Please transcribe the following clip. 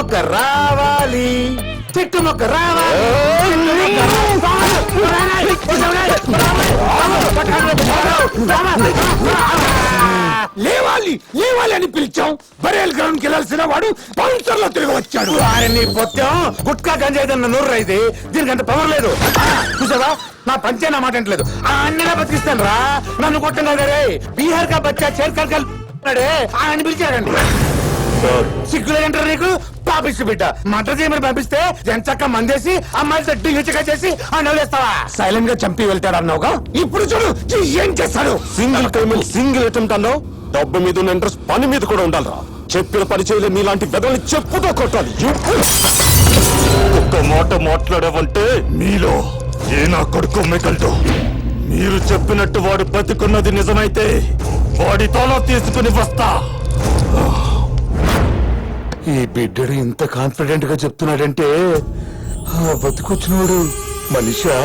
మొక్క రావాలి, చెట్టు మొక్క రావాలి. లేవాలి లేవాలి అని పిలిచాం. బరేల్ గ్రౌండ్ కి వెళ్ళాల్సిన వాడు పౌన్సర్ లో తిరిగి వచ్చాడు. ఆయన్ని పొత్తం గుట్కా గంజాయిదన్న నోరు అయితే దీనికంత పవర్ లేదు. చూసావా నా పంచే నా మాట అంటలేదు. అన్నగా బతికిస్తాను రా. నన్ను కొట్టం రే. బీహార్ కా బచ్చా చేర్కల్ ఆయన పిలిచాడండి. సిగ్గులేదంటారు నీకు? పాపిస్తు బిడ్డ మటర్ చేయమని పంపిస్తే ఎంచక్క మందేసి అమ్మాయిలతో డింగిచగా చేసి ఆ నవ్వులేస్తావా? సైలెంట్ గా చంపి వెళ్తాడు అన్నావుగా, ఇప్పుడు చూడు ఏం చేస్తాడు. సింగిల్ పేమెంట్ సింగిల్ అటెంప్ట్ అన్నావు. డబ్బు మీద ఉన్న ఇంట్రెస్ట్ పని మీద కూడా ఉండాలిరా. చెప్పిన పరిచయం మీలాంటి వెదల్ని చెప్పుతో కొట్టాలి. ఒక్క మాట మాట్లాడావంటే మీలో ఏ నా కొడుకు మిగలదు. మీరు చెప్పినట్టు వాడు బతుకున్నది నిజమైతే వాడి తల తీసుకుని వస్తా. ఈ బిడ్డడు ఇంత కాన్ఫిడెంట్ గా చెప్తున్నాడంటే బతుకొచ్చినోడు మనిషా?